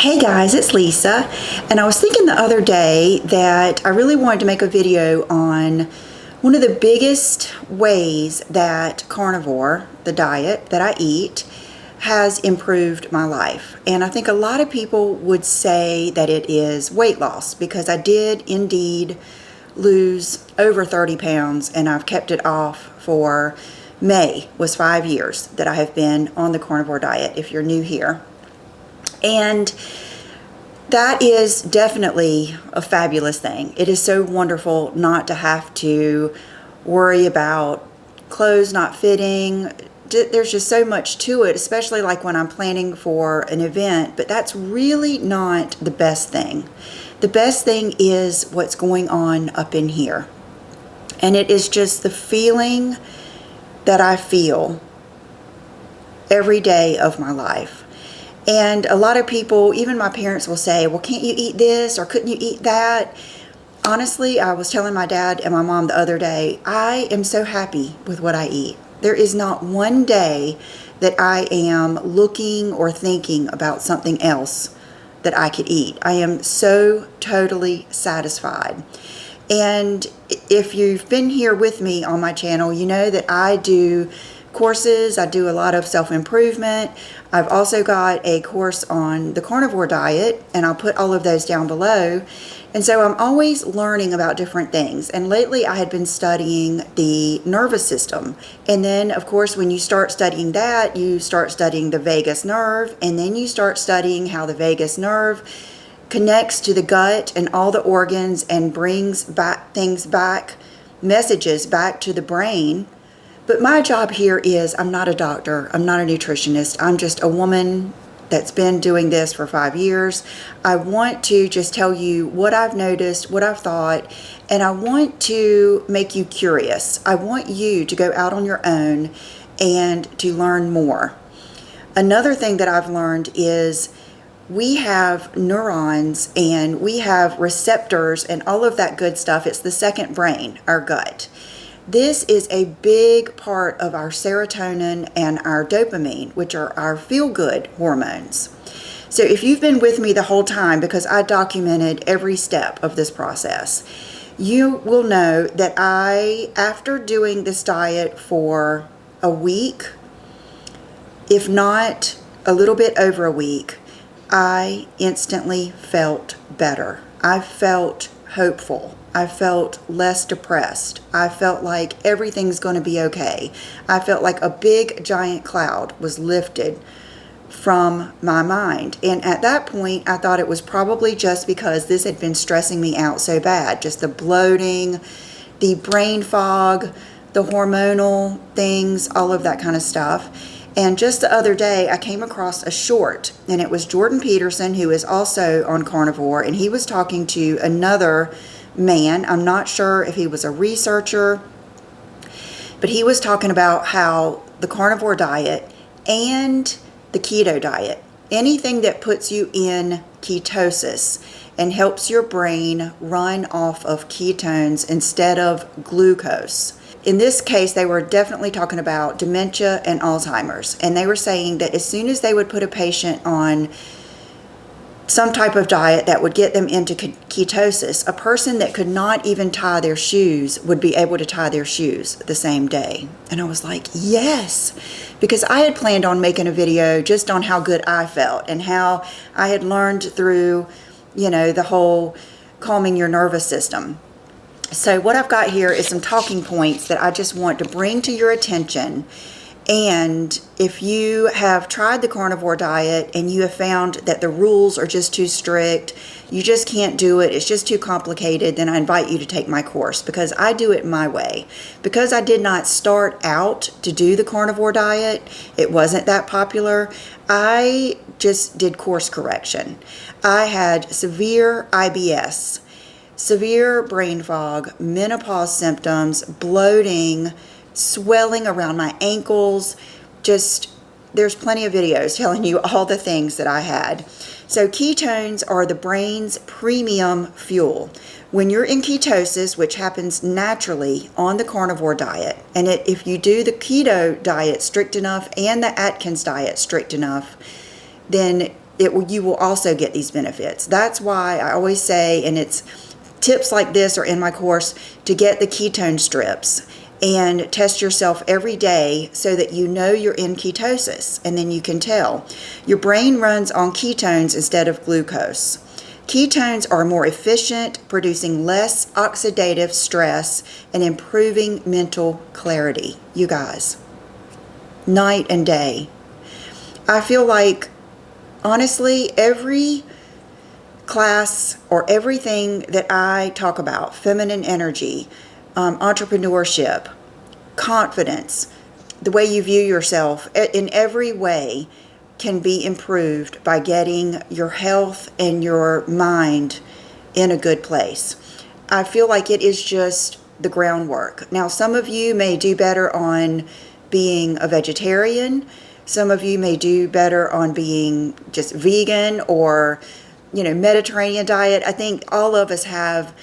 Hey guys, it's Lisa, and I was thinking the other day that I really wanted to make a video on one of the biggest ways that carnivore, the diet that I eat, has improved my life. And I think a lot of people would say that it is weight loss, because I did indeed lose over 30 pounds, and I've kept it off for May was 5 years that I have been on the carnivore diet, if you're new here. And that is definitely a fabulous thing. It is so wonderful not to have to worry about clothes not fitting. There's just so much to it, especially like when I'm planning for an event, but that's really not the best thing. The best thing is what's going on up in here. And it is just the feeling that I feel every day of my life. And a lot of people, even my parents, will say, well, can't you eat this, or couldn't you eat that? Honestly, I was telling my dad and my mom the other day, I am so happy with what I eat. There is not one day that I am looking or thinking about something else that I could eat. I am so totally satisfied. And if you've been here with me on my channel, you know that I do courses. I do a lot of self-improvement. I've also got a course on the carnivore diet, and I'll put all of those down below. And so I'm always learning about different things. And lately I had been studying the nervous system. And then, of course, when you start studying that, you start studying the vagus nerve, and then you start studying how the vagus nerve connects to the gut and all the organs and brings back messages back to the brain. But my job here is, I'm not a doctor, I'm not a nutritionist, I'm just a woman that's been doing this for 5 years. I want to just tell you what I've noticed, what I've thought, and I want to make you curious. I want you to go out on your own and to learn more. Another thing that I've learned is we have neurons and we have receptors and all of that good stuff. It's the second brain, our gut. This is a big part of our serotonin and our dopamine, which are our feel-good hormones. So if you've been with me the whole time, because I documented every step of this process, you will know that after doing this diet for a week, if not a little bit over a week, I instantly felt better. I felt hopeful. I felt less depressed. I felt like everything's going to be okay. I felt like a big giant cloud was lifted from my mind. And at that point, I thought it was probably just because this had been stressing me out so bad. Just the bloating, the brain fog, the hormonal things, all of that kind of stuff. And just the other day, I came across a short, and it was Jordan Peterson, who is also on carnivore, and he was talking to another man. I'm not sure if he was a researcher, but he was talking about how the carnivore diet and the keto diet, anything that puts you in ketosis and helps your brain run off of ketones instead of glucose. In this case, they were definitely talking about dementia and Alzheimer's, and they were saying that as soon as they would put a patient on some type of diet that would get them into ketosis, a person that could not even tie their shoes would be able to tie their shoes the same day. And I was like, yes, because I had planned on making a video just on how good I felt and how I had learned through, the whole calming your nervous system. So what I've got here is some talking points that I just want to bring to your attention. And if you have tried the carnivore diet and you have found that the rules are just too strict, you just can't do it, it's just too complicated, then I invite you to take my course, because I do it my way. Because I did not start out to do the carnivore diet, it wasn't that popular, I just did course correction. I had severe IBS, severe brain fog, menopause symptoms, bloating, swelling around my ankles. There's plenty of videos telling you all the things that I had. So ketones are the brain's premium fuel. When you're in ketosis, which happens naturally on the carnivore diet, and if you do the keto diet strict enough and the Atkins diet strict enough, then you will also get these benefits. That's why I always say, and it's tips like this are in my course, to get the ketone strips and test yourself every day so that you know you're in ketosis, and then you can tell. Your brain runs on ketones instead of glucose. Ketones are more efficient, producing less oxidative stress and improving mental clarity. You guys, night and day. I feel like, honestly, every class or everything that I talk about, feminine energy, entrepreneurship, confidence, the way you view yourself, in every way can be improved by getting your health and your mind in a good place. I feel like it is just the groundwork. Now, some of you may do better on being a vegetarian. Some of you may do better on being just vegan or, Mediterranean diet. I think all of us have,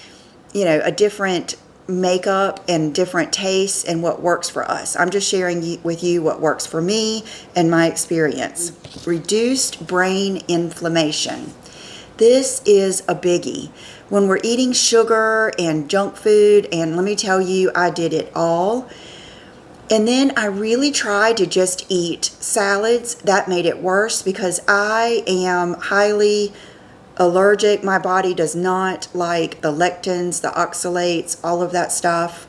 a different makeup and different tastes and what works for us. I'm just sharing with you what works for me and my experience. Reduced brain inflammation. This is a biggie. When we're eating sugar and junk food, and let me tell you, I did it all. And then I really tried to just eat salads. That made it worse because I am highly allergic. My body does not like the lectins, the oxalates, all of that stuff.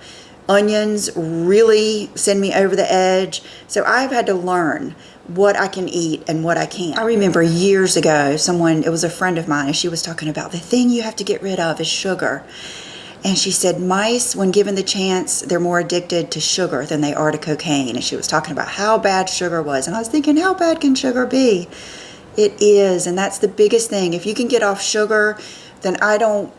Onions really send me over the edge. So I've had to learn what I can eat and what I can't. I remember years ago, it was a friend of mine, and she was talking about the thing you have to get rid of is sugar. And she said mice, when given the chance, they're more addicted to sugar than they are to cocaine. And she was talking about how bad sugar was. And I was thinking, how bad can sugar be? It is, and that's the biggest thing. If you can get off sugar, then I don't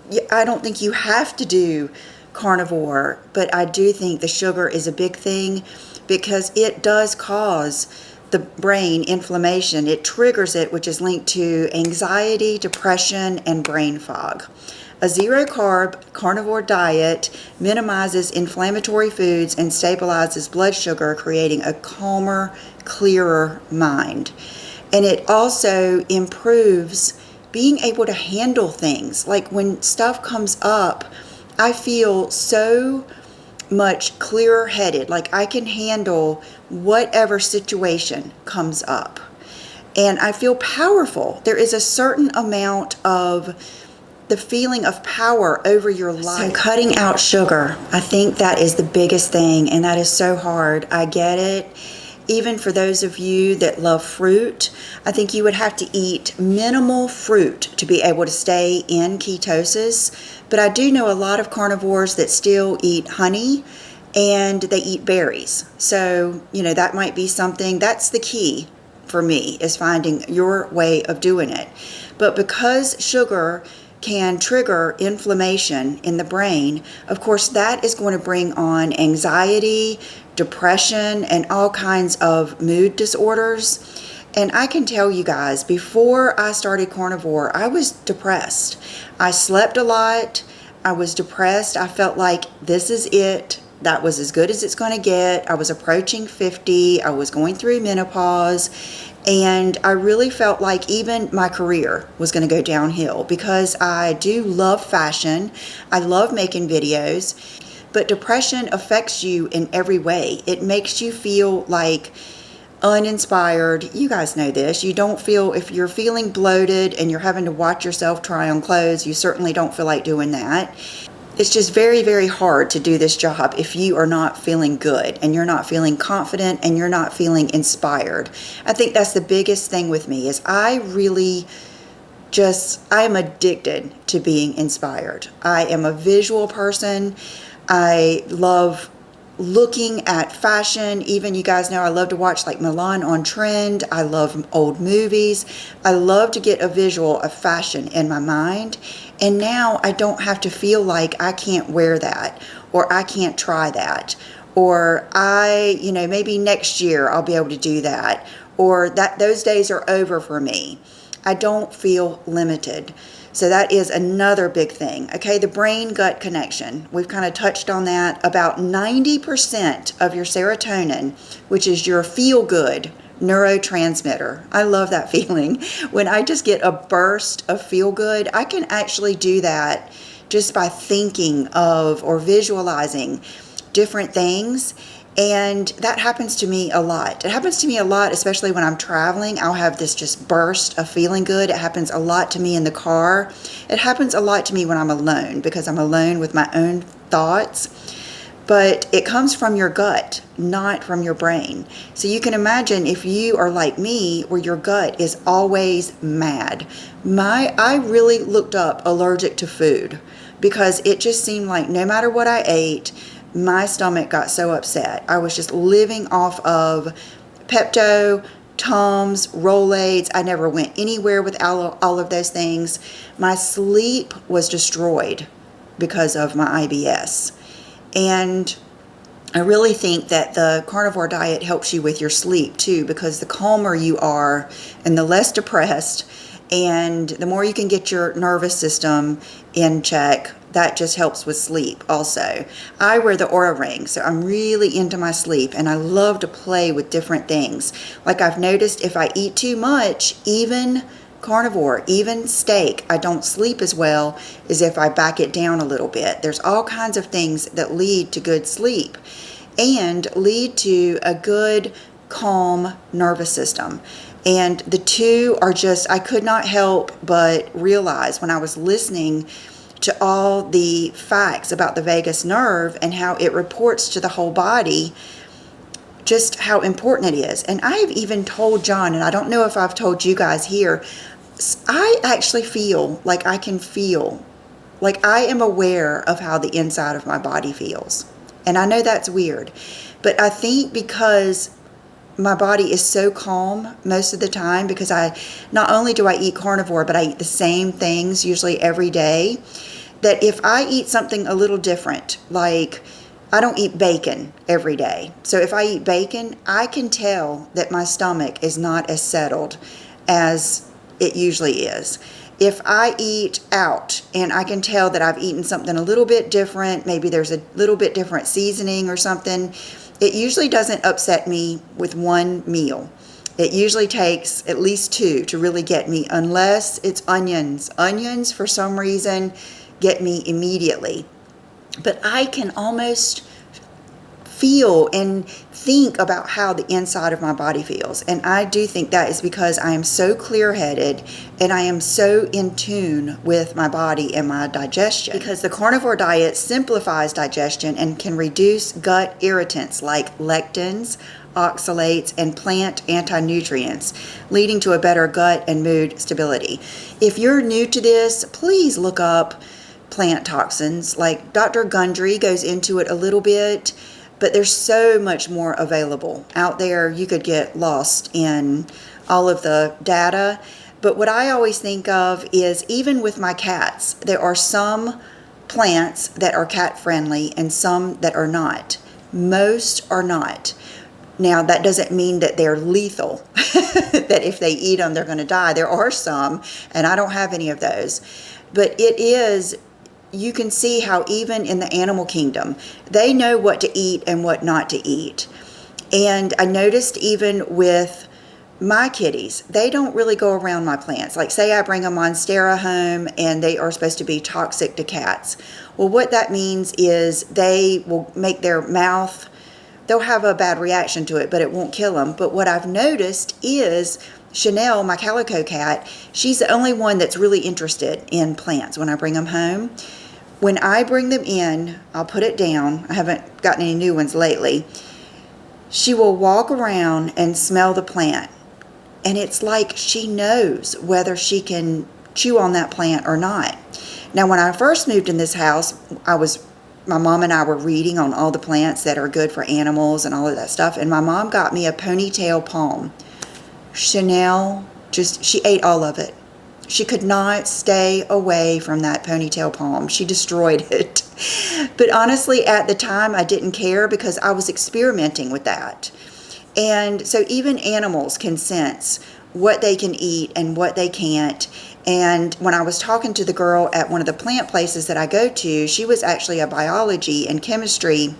think you have to do carnivore, but I do think the sugar is a big thing because it does cause the brain inflammation. It triggers it, which is linked to anxiety, depression, and brain fog. A zero-carb carnivore diet minimizes inflammatory foods and stabilizes blood sugar, creating a calmer, clearer mind. And it also improves being able to handle things. Like when stuff comes up, I feel so much clearer headed. Like I can handle whatever situation comes up. And I feel powerful. There is a certain amount of the feeling of power over your life. So cutting out sugar, I think that is the biggest thing, and that is so hard. I get it. Even for those of you that love fruit, I think you would have to eat minimal fruit to be able to stay in ketosis. But I do know a lot of carnivores that still eat honey and they eat berries. So, that might be something. That's the key for me, is finding your way of doing it. But because sugar can trigger inflammation in the brain, of course, that is going to bring on anxiety, depression, and all kinds of mood disorders. And I can tell you guys, before I started carnivore, I was depressed. I slept a lot. I was depressed. I felt like this is it. That was as good as it's going to get. I was approaching 50. I was going through menopause. And I really felt like even my career was going to go downhill because I do love fashion. I love making videos. But depression affects you in every way. It makes you feel like uninspired. You guys know this. You don't feel, if you're feeling bloated and you're having to watch yourself try on clothes, you certainly don't feel like doing that. It's just very, very hard to do this job if you are not feeling good and you're not feeling confident and you're not feeling inspired. I think that's the biggest thing with me is I am addicted to being inspired. I am a visual person. I love looking at fashion. Even, you guys know, I love to watch like Milan on Trend. I love old movies. I love to get a visual of fashion in my mind. And now I don't have to feel like I can't wear that or I can't try that. Or maybe next year I'll be able to do that. Or that those days are over for me. I don't feel limited. So that is another big thing. Okay, the brain-gut connection. We've kind of touched on that. About 90% of your serotonin, which is your feel-good neurotransmitter. I love that feeling. When I just get a burst of feel good, I can actually do that just by thinking of or visualizing different things. And that happens to me a lot. It happens to me a lot, especially when I'm traveling. I'll have this just burst of feeling good. It happens a lot to me in the car. It happens a lot to me when I'm alone, because I'm alone with my own thoughts. But it comes from your gut, not from your brain. So you can imagine if you are like me, where your gut is always mad. I really looked up allergic to food, because it just seemed like no matter what I ate, my stomach got so upset. I was just living off of Pepto, Tums, Rolaids. I never went anywhere with all of those things. My sleep was destroyed because of my IBS. And I really think that the carnivore diet helps you with your sleep too, because the calmer you are and the less depressed, and the more you can get your nervous system in check, that just helps with sleep also. I wear the Aura Ring, so I'm really into my sleep, and I love to play with different things. Like I've noticed if I eat too much, even carnivore, even steak, I don't sleep as well as if I back it down a little bit. There's all kinds of things that lead to good sleep and lead to a good, calm nervous system. And the two are just, I could not help but realize when I was listening to all the facts about the vagus nerve and how it reports to the whole body, just how important it is. And I have even told John, and I don't know if I've told you guys here, I actually feel like I can feel, like I am aware of how the inside of my body feels. And I know that's weird, but I think because my body is so calm most of the time, because not only do I eat carnivore, but I eat the same things usually every day, that if I eat something a little different, like I don't eat bacon every day. So if I eat bacon, I can tell that my stomach is not as settled as it usually is. If I eat out and I can tell that I've eaten something a little bit different, maybe there's a little bit different seasoning or something, it usually doesn't upset me with one meal. It usually takes at least two to really get me, unless it's onions. Onions, for some reason, get me immediately. But I can almost feel and think about how the inside of my body feels. And I do think that is because I am so clear-headed and I am so in tune with my body and my digestion. Because the carnivore diet simplifies digestion and can reduce gut irritants like lectins, oxalates, and plant anti-nutrients, leading to a better gut and mood stability. If you're new to this, please look up plant toxins. Like Dr. Gundry goes into it a little bit, but there's so much more available out there. You could get lost in all of the data. But what I always think of is, even with my cats, there are some plants that are cat friendly and some that are not. Most are not. Now, that doesn't mean that they're lethal, that if they eat them, they're going to die. There are some, and I don't have any of those. But it is, you can see how even in the animal kingdom, they know what to eat and what not to eat. And I noticed even with my kitties, they don't really go around my plants. Like, say I bring a Monstera home and they are supposed to be toxic to cats. Well, what that means is they will make their mouth, they'll have a bad reaction to it, but it won't kill them. But what I've noticed is Chanel, my calico cat, she's the only one that's really interested in plants when I bring them home. When I bring them in, I'll put it down. I haven't gotten any new ones lately. She will walk around and smell the plant. And it's like she knows whether she can chew on that plant or not. Now, when I first moved in this house, my mom and I were reading on all the plants that are good for animals and all of that stuff. And my mom got me a ponytail palm. Chanel, she ate all of it. She could not stay away from that ponytail palm. She destroyed it. But honestly, at the time, I didn't care because I was experimenting with that. And so even animals can sense what they can eat and what they can't. And when I was talking to the girl at one of the plant places that I go to, she was actually a biology and chemistry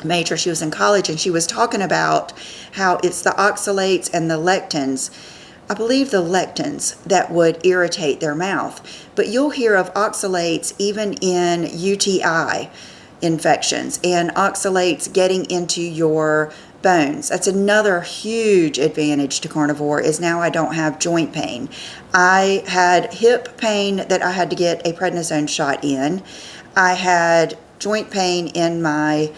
major. She was in college, and she was talking about how it's the oxalates and the lectins, I believe the lectins, that would irritate their mouth. But you'll hear of oxalates even in UTI infections, and oxalates getting into your bones. That's another huge advantage to carnivore, is now I don't have joint pain. I had hip pain that I had to get a prednisone shot in. I had joint pain in my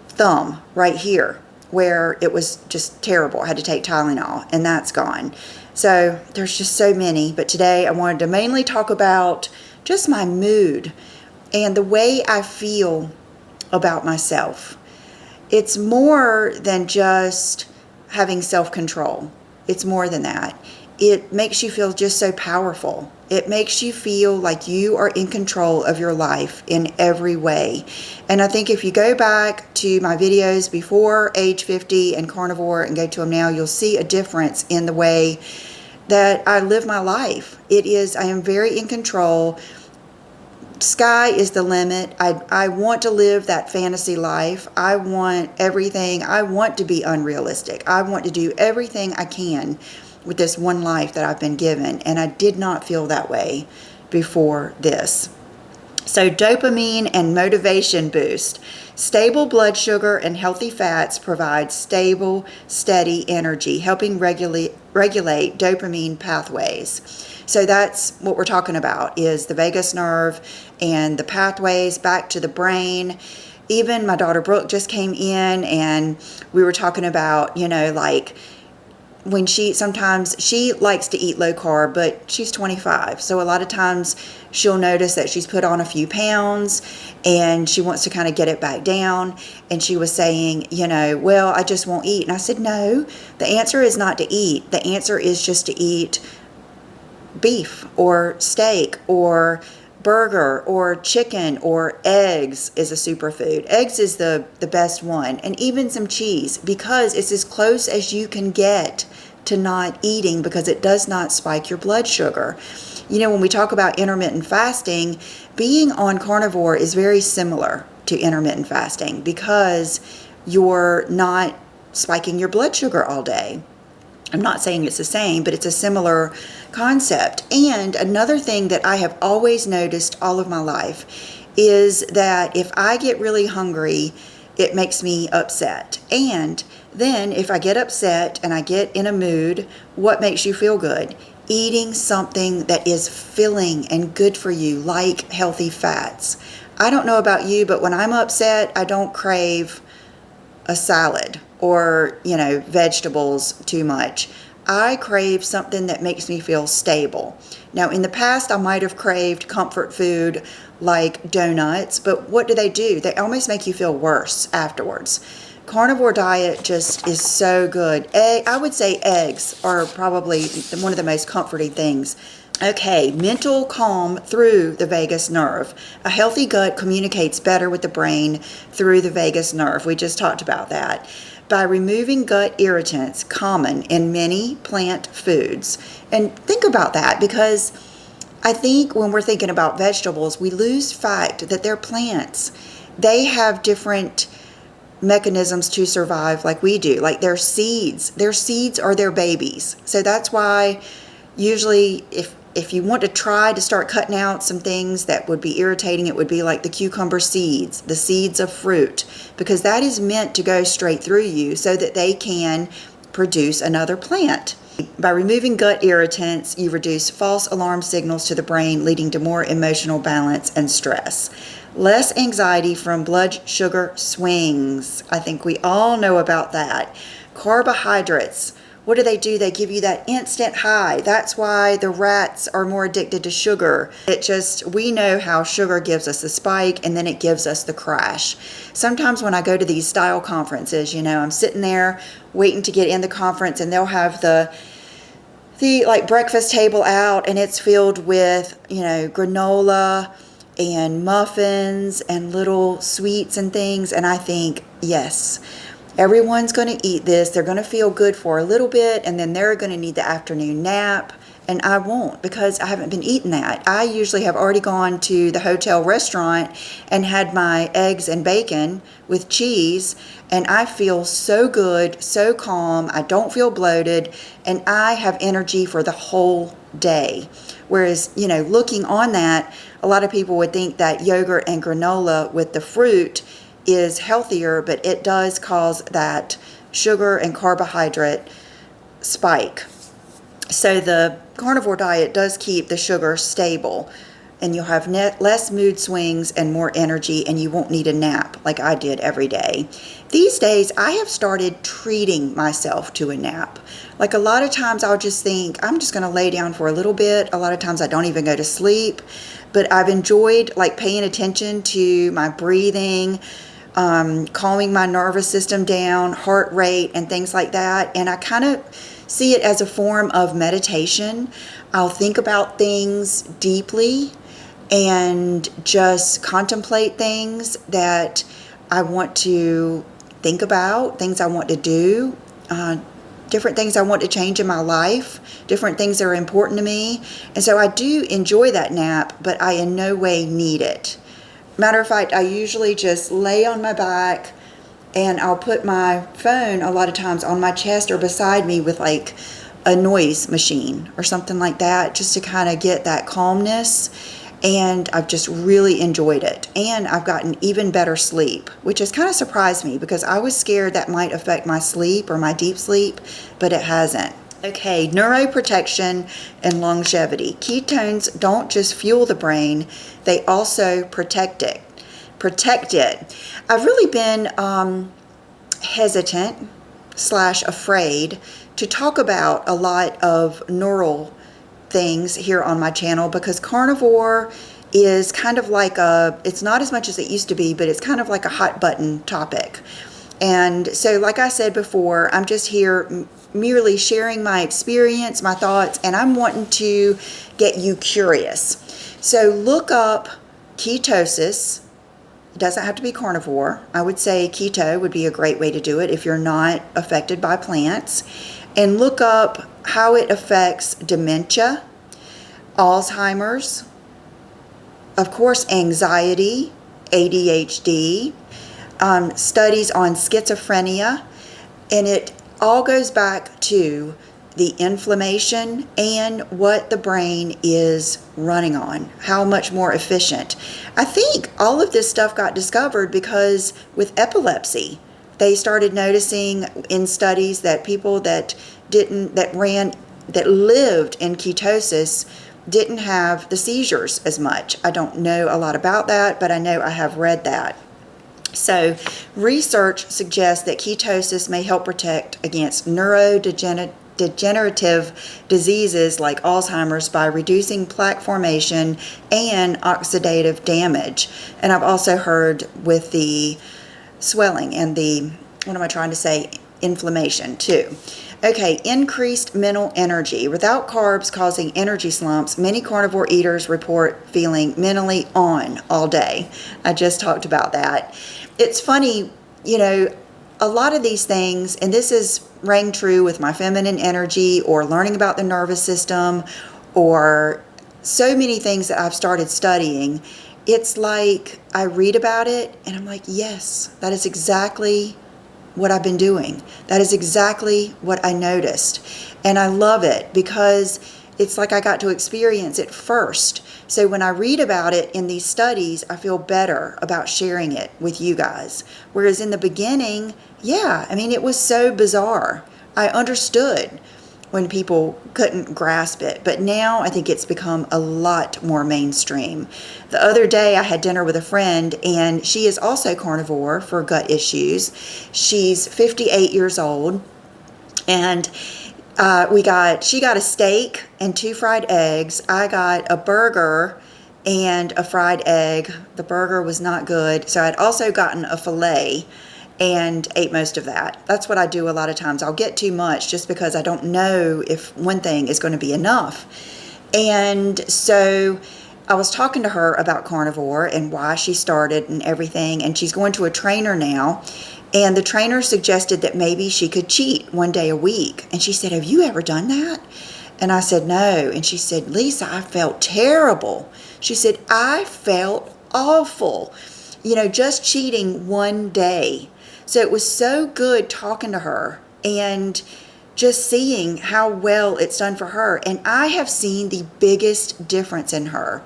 thumb right here where it was just terrible. I had to take Tylenol, and that's gone. So there's just so many. But today I wanted to mainly talk about just my mood and the way I feel about myself. It's more than just having self-control. It's more than that. It makes you feel just so powerful. It makes you feel like you are in control of your life in every way. And I think if you go back to my videos before age 50 and carnivore and go to them now, you'll see a difference in the way that I live my life. I am very in control. Sky is the limit. I want to live that fantasy life. I want everything. I want to be unrealistic. I want to do everything I can with this one life that I've been given. And I did not feel that way before this. So dopamine and motivation boost. Stable blood sugar and healthy fats provide stable, steady energy, helping regulate dopamine pathways. So that's what we're talking about, is the vagus nerve and the pathways back to the brain. Even my daughter Brooke just came in, and we were talking about, like, when sometimes she likes to eat low carb, but she's 25. So a lot of times she'll notice that she's put on a few pounds and she wants to kind of get it back down. And she was saying, well, I just won't eat. And I said, no, the answer is not to eat. The answer is just to eat beef or steak or burger or chicken, or eggs is a superfood. Eggs is the best one, and even some cheese, because it's as close as you can get to not eating, because it does not spike your blood sugar. When we talk about intermittent fasting, being on carnivore is very similar to intermittent fasting, because you're not spiking your blood sugar all day. I'm not saying it's the same, but it's a similar concept. And another thing that I have always noticed all of my life is that if I get really hungry, it makes me upset. And then if I get upset and I get in a mood, what makes you feel good? Eating something that is filling and good for you, like healthy fats. I don't know about you, but when I'm upset, I don't crave a salad or, vegetables too much. I crave something that makes me feel stable. Now, in the past, I might have craved comfort food like donuts, but what do? They almost make you feel worse afterwards. Carnivore diet just is so good. I would say eggs are probably one of the most comforting things. Okay, mental calm through the vagus nerve. A healthy gut communicates better with the brain through the vagus nerve. We just talked about that. By removing gut irritants common in many plant foods. And think about that, because I think when we're thinking about vegetables, we lose fact that they're plants. They have different mechanisms to survive like we do, like their seeds. Their seeds are their babies. So that's why usually if you want to try to start cutting out some things that would be irritating, it would be like the cucumber seeds, the seeds of fruit, because that is meant to go straight through you so that they can produce another plant. By removing gut irritants, you reduce false alarm signals to the brain, leading to more emotional balance and stress. Less anxiety from blood sugar swings. I think we all know about that. Carbohydrates. What do? They give you that instant high. That's why the rats are more addicted to sugar. We know how sugar gives us the spike, and then it gives us the crash. Sometimes when I go to these style conferences, I'm sitting there waiting to get in the conference, and they'll have the like breakfast table out, and it's filled with, granola and muffins and little sweets and things. And I think, yes, everyone's going to eat this. They're going to feel good for a little bit, and then they're going to need the afternoon nap, and I won't because I haven't been eating that. I usually have already gone to the hotel restaurant and had my eggs and bacon with cheese, and I feel so good, so calm. I don't feel bloated, and I have energy for the whole day. Whereas, looking on that, a lot of people would think that yogurt and granola with the fruit is healthier, but it does cause that sugar and carbohydrate spike. So the carnivore diet does keep the sugar stable, and you'll have less mood swings and more energy, and you won't need a nap like I did every day. These days, I have started treating myself to a nap. Like a lot of times I'll just think, I'm just going to lay down for a little bit. A lot of times I don't even go to sleep, but I've enjoyed like paying attention to my breathing, calming my nervous system down, heart rate, and things like that. And I kind of see it as a form of meditation. I'll think about things deeply and just contemplate things that I want to think about, things I want to do, different things I want to change in my life, different things that are important to me. And so I do enjoy that nap, but I in no way need it. Matter of fact, I usually just lay on my back and I'll put my phone a lot of times on my chest or beside me with like a noise machine or something like that, just to kind of get that calmness. And I've just really enjoyed it. And I've gotten even better sleep, which has kind of surprised me because I was scared that might affect my sleep or my deep sleep, but it hasn't. Okay, neuroprotection and longevity. Ketones don't just fuel the brain, they also protect it. I've really been hesitant / afraid to talk about a lot of neural things here on my channel because carnivore is kind of like it's not as much as it used to be, but it's kind of like a hot button topic. And so like I said before, I'm just here merely sharing my experience, my thoughts, and I'm wanting to get you curious. So look up ketosis. It doesn't have to be carnivore. I would say keto would be a great way to do it if you're not affected by plants. And look up how it affects dementia, Alzheimer's, of course, anxiety, ADHD, studies on schizophrenia, and it all goes back to the inflammation and what the brain is running on, how much more efficient. I think all of this stuff got discovered because with epilepsy, they started noticing in studies that people that lived in ketosis didn't have the seizures as much. I don't know a lot about that, but I know I have read that. So research suggests that ketosis may help protect against neurodegenerative diseases like Alzheimer's by reducing plaque formation and oxidative damage. And I've also heard with the swelling and the, inflammation too. Okay, increased mental energy. Without carbs causing energy slumps, many carnivore eaters report feeling mentally on all day. I just talked about that. It's funny, a lot of these things, and this is rang true with my feminine energy or learning about the nervous system or so many things that I've started studying. It's like I read about it and I'm like, yes, that is exactly what I've been doing. That is exactly what I noticed. And I love it because it's like I got to experience it first. So when I read about it in these studies, I feel better about sharing it with you guys. Whereas in the beginning, it was so bizarre. I understood when people couldn't grasp it. But now I think it's become a lot more mainstream. The other day I had dinner with a friend, and she is also carnivore for gut issues. She's 58 years old, and she got a steak and 2 fried eggs. I got a burger and a fried egg. The burger was not good, so I'd also gotten a filet and ate most of that. That's what I do a lot of times. I'll get too much just because I don't know if one thing is going to be enough. And so I was talking to her about carnivore and why she started and everything, and she's going to a trainer now. And the trainer suggested that maybe she could cheat one day a week. And she said, have you ever done that? And I said, no. And she said, Lisa, I felt terrible. She said, I felt awful, just cheating one day. So it was so good talking to her and just seeing how well it's done for her. And I have seen the biggest difference in her.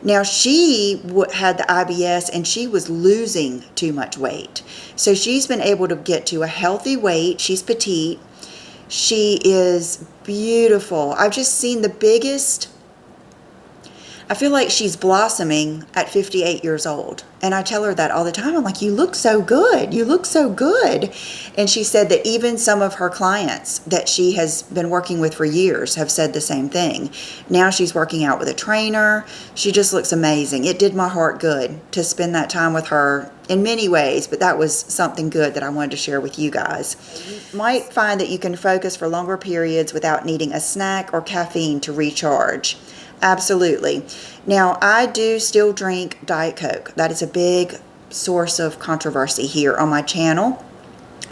Now, she had the IBS and she was losing too much weight. So she's been able to get to a healthy weight. She's petite. She is beautiful. I've just seen the biggest. I feel like she's blossoming at 58 years old. And I tell her that all the time. I'm like, you look so good. You look so good. And she said that even some of her clients that she has been working with for years have said the same thing. Now she's working out with a trainer. She just looks amazing. It did my heart good to spend that time with her in many ways, but that was something good that I wanted to share with you guys. You might find that you can focus for longer periods without needing a snack or caffeine to recharge. Absolutely. Now, I do still drink Diet Coke. That is a big source of controversy here on my channel.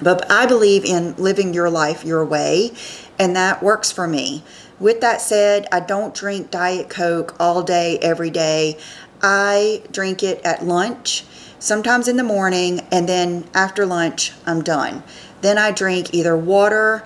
But I believe in living your life your way, and that works for me. With that said, I don't drink Diet Coke all day, every day. I drink it at lunch, sometimes in the morning, and then after lunch, I'm done. Then I drink either water,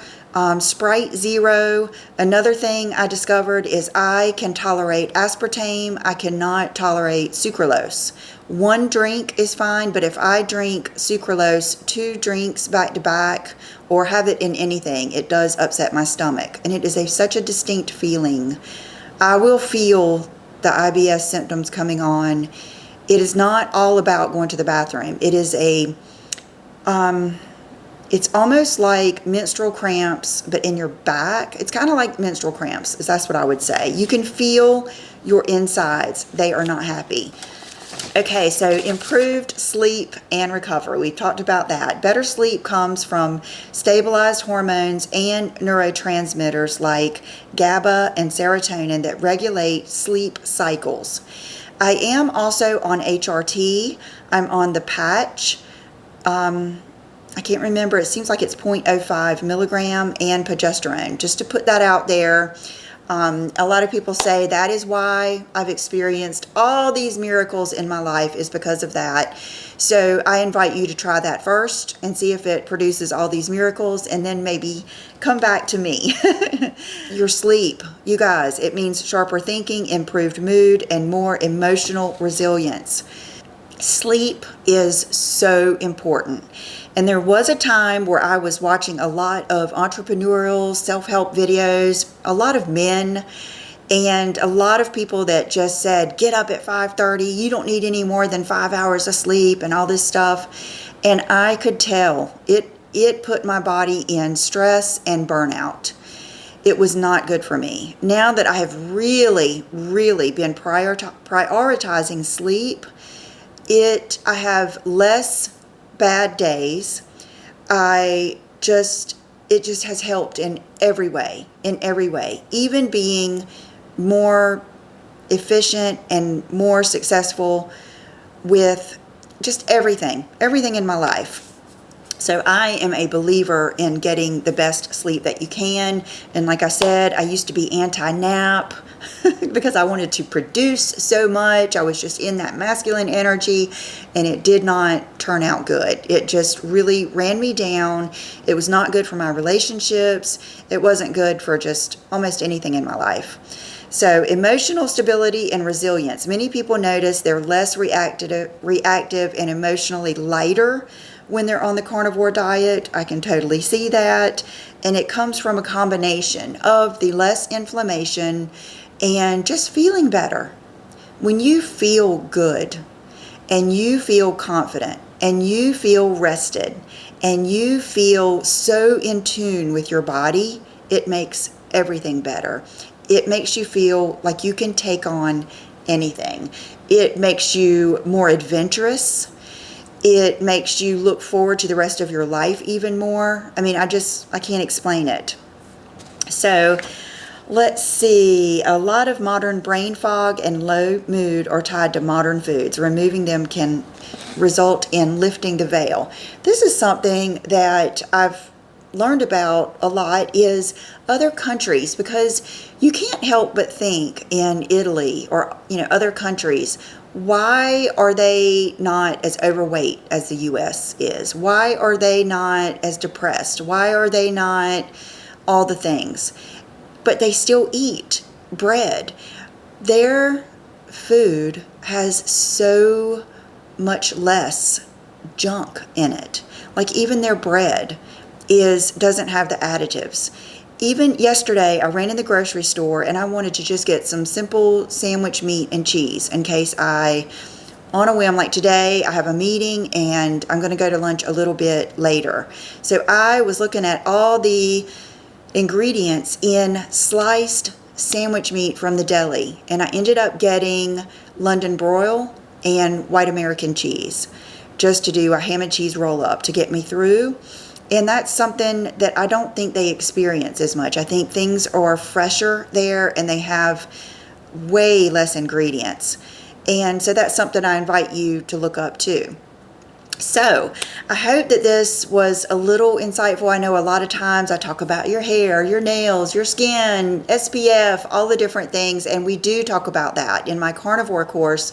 Sprite Zero. Another thing I discovered is I can tolerate aspartame. I cannot tolerate sucralose. One drink is fine, but if I drink sucralose, 2 drinks back to back, or have it in anything, it does upset my stomach. And it is such a distinct feeling. I will feel the IBS symptoms coming on. It is not all about going to the bathroom. It is it's almost like menstrual cramps, but in your back. It's kind of like menstrual cramps, that's what I would say. You can feel your insides. They are not happy. Okay, so improved sleep and recovery. We've talked about that. Better sleep comes from stabilized hormones and neurotransmitters like GABA and serotonin that regulate sleep cycles. I am also on HRT. I'm on the patch. I can't remember. It seems like it's 0.05 milligram and progesterone. Just to put that out there. A lot of people say that is why I've experienced all these miracles in my life is because of that. So I invite you to try that first and see if it produces all these miracles, and then maybe come back to me. Your sleep, you guys, it means sharper thinking, improved mood, and more emotional resilience. Sleep is so important. And there was a time where I was watching a lot of entrepreneurial self-help videos, a lot of men, and a lot of people that just said, get up at 5:30, you don't need any more than 5 hours of sleep and all this stuff. And I could tell it put my body in stress and burnout. It was not good for me. Now that I have really, really been prioritizing sleep, I have less bad days. It just has helped in every way, even being more efficient and more successful with just everything in my life. So I am a believer in getting the best sleep that you can. And like I said, I used to be anti-nap because I wanted to produce so much. I was just in that masculine energy, and it did not turn out good. It just really ran me down. It was not good for my relationships. It wasn't good for just almost anything in my life. So emotional stability and resilience. Many people notice they're less reactive and emotionally lighter when they're on the carnivore diet. I can totally see that. And it comes from a combination of the less inflammation and just feeling better. When you feel good and you feel confident and you feel rested and you feel so in tune with your body, it makes everything better. It makes you feel like you can take on anything. It makes you more adventurous. It makes you look forward to the rest of your life even more. I mean, I can't explain it. So let's see. A lot of modern brain fog and low mood are tied to modern foods. Removing them can result in lifting the veil. This is something that I've learned about a lot is other countries, because you can't help but think in Italy or other countries, why are they not as overweight as the US is? Why are they not as depressed? Why are they not all the things? But they still eat bread. Their food has so much less junk in it. Like even their bread doesn't have the additives. Even yesterday, I ran in the grocery store and I wanted to just get some simple sandwich meat and cheese in case on a whim, like today, I have a meeting and I'm going to go to lunch a little bit later. So I was looking at all the ingredients in sliced sandwich meat from the deli, and I ended up getting London broil and white American cheese just to do a ham and cheese roll up to get me through. And that's something that I don't think they experience as much. I think things are fresher there and they have way less ingredients. And so that's something I invite you to look up too. So I hope that this was a little insightful. I know a lot of times I talk about your hair, your nails, your skin, SPF, all the different things. And we do talk about that. In my carnivore course,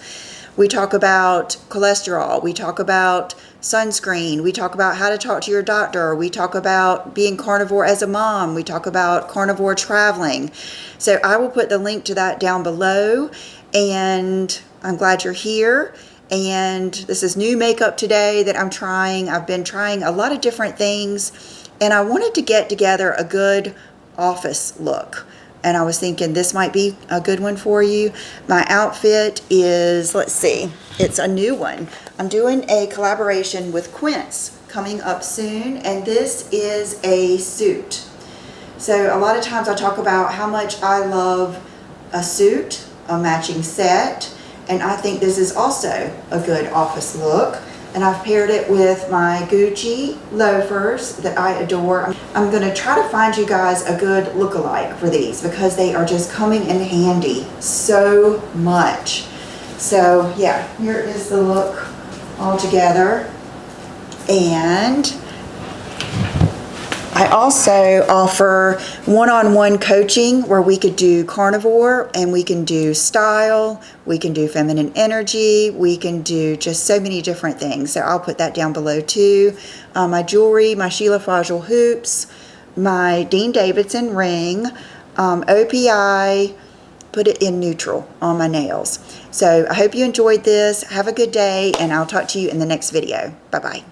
we talk about cholesterol. We talk about sunscreen. We talk about how to talk to your doctor. We talk about being carnivore as a mom. We talk about carnivore traveling. So I will put the link to that down below. And I'm glad you're here. And this is new makeup today that I'm trying. I've been trying a lot of different things, and I wanted to get together a good office look. And I was thinking this might be a good one for you. My outfit is, let's see, it's a new one. I'm doing a collaboration with Quince coming up soon, and this is a suit. So a lot of times I talk about how much I love a suit, a matching set, and I think this is also a good office look. And I've paired it with my Gucci loafers that I adore. I'm going to try to find you guys a good lookalike for these because they are just coming in handy so much. So yeah, here is the look all together. And I also offer one-on-one coaching where we could do carnivore and we can do style, we can do feminine energy, we can do just so many different things. So I'll put that down below too. My jewelry, my Sheila Fajl hoops, my Dean Davidson ring, OPI, put it in neutral on my nails. So I hope you enjoyed this. Have a good day, and I'll talk to you in the next video. Bye-bye.